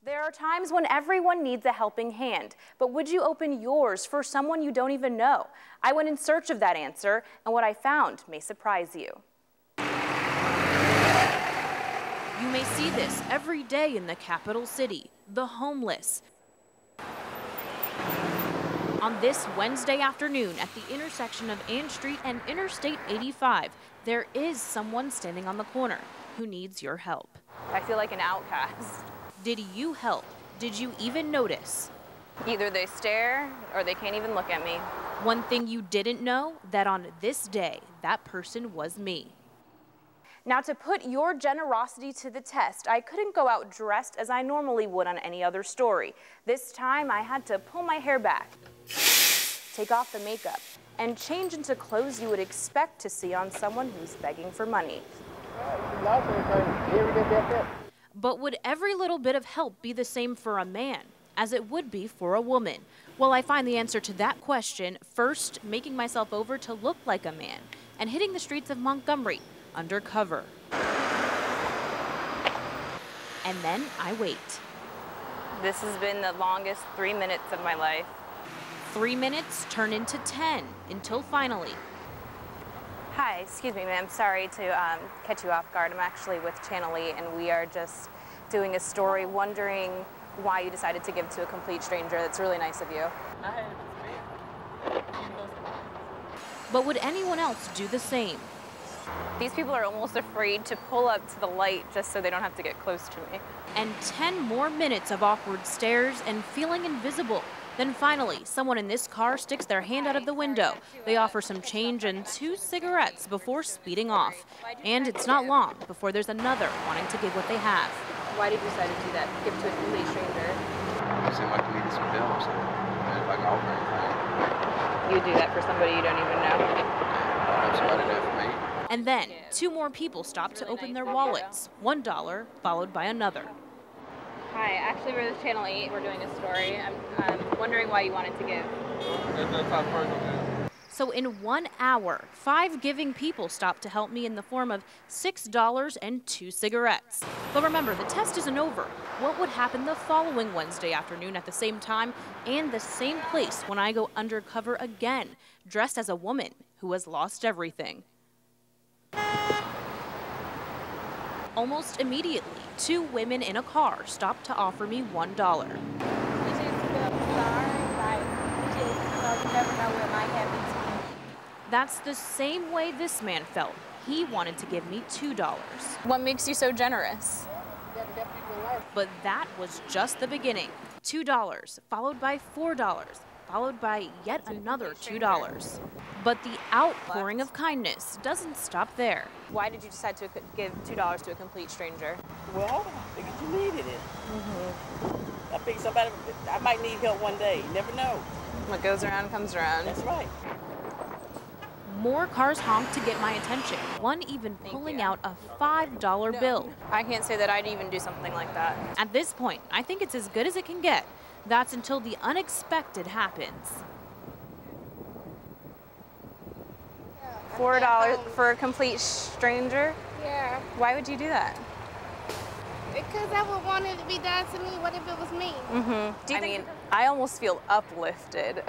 There are times when everyone needs a helping hand, but would you open yours for someone you don't even know? I went in search of that answer, and what I found may surprise you. You may see this every day in the capital city, the homeless. On this Wednesday afternoon at the intersection of Ann Street and Interstate 85, there is someone standing on the corner who needs your help. I feel like an outcast. Did you help? Did you even notice? Either they stare or they can't even look at me. One thing you didn't know, that on this day, that person was me. Now, to put your generosity to the test, I couldn't go out dressed as I normally would on any other story. This time, I had to pull my hair back, take off the makeup, and change into clothes you would expect to see on someone who's begging for money. But would every little bit of help be the same for a man as it would be for a woman? Well, I find the answer to that question first making myself over to look like a man and hitting the streets of Montgomery undercover. And then I wait. This has been the longest 3 minutes of my life. 3 minutes turn into 10 until finally. Hi, excuse me, ma'am. Sorry to catch you off guard. I'm actually with Channel 8, and we are just doing a story wondering why you decided to give to a complete stranger. That's really nice of you. But would anyone else do the same? These people are almost afraid to pull up to the light just so they don't have to get close to me. And 10 more minutes of awkward stares and feeling invisible. Then finally, someone in this car sticks their hand out of the window. They offer some change and 2 cigarettes before speeding off. And it's not long before there's another wanting to give what they have. Why did you decide to do that? Give to a complete stranger? It seemed like we needed some bills. And if I can offer anything. You do that for somebody you don't even know? I'll have somebody there for me. And then 2 more people stop to open their wallets. $1 followed by another. Hi, actually we're with Channel 8. We're doing a story. I'm wondering why you wanted to give. So in 1 hour, 5 giving people stopped to help me in the form of $6 and 2 cigarettes. But remember, the test isn't over. What would happen the following Wednesday afternoon at the same time and the same place when I go undercover again, dressed as a woman who has lost everything? Almost immediately, 2 women in a car stopped to offer me $1. We just feel sorry, like, you never know what might happen to you. That's the same way this man felt. He wanted to give me $2. What makes you so generous? But that was just the beginning. $2, followed by $4, followed by yet another $2. But the outpouring of kindness doesn't stop there. Why did you decide to give $2 to a complete stranger? Well, I figured you needed it. I think I might need help one day. You never know. What goes around comes around. That's right. More cars honked to get my attention, one even pulling out a $5 bill. I can't say that I'd even do something like that. At this point, I think it's as good as it can get. That's until the unexpected happens. $4 for a complete stranger? Yeah. Why would you do that? Because I would want it to be done to me. What if it was me? I mean, I almost feel uplifted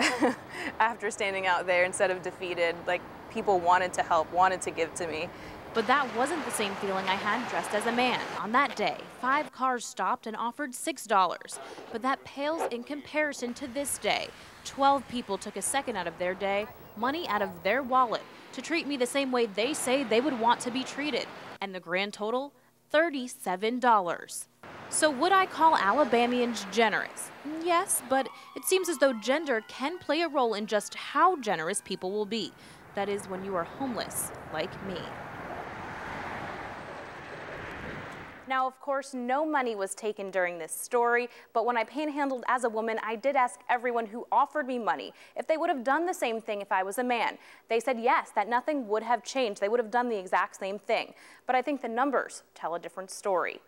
after standing out there instead of defeated. Like, people wanted to help, wanted to give to me. But that wasn't the same feeling I had dressed as a man. On that day, 5 cars stopped and offered $6. But that pales in comparison to this day. 12 people took a second out of their day, money out of their wallet, to treat me the same way they say they would want to be treated. And the grand total? $37. So would I call Alabamians generous? Yes, but it seems as though gender can play a role in just how generous people will be. That is, when you are homeless, like me. Now, of course, no money was taken during this story, but when I panhandled as a woman, I did ask everyone who offered me money if they would have done the same thing if I was a man. They said yes, that nothing would have changed. They would have done the exact same thing. But I think the numbers tell a different story.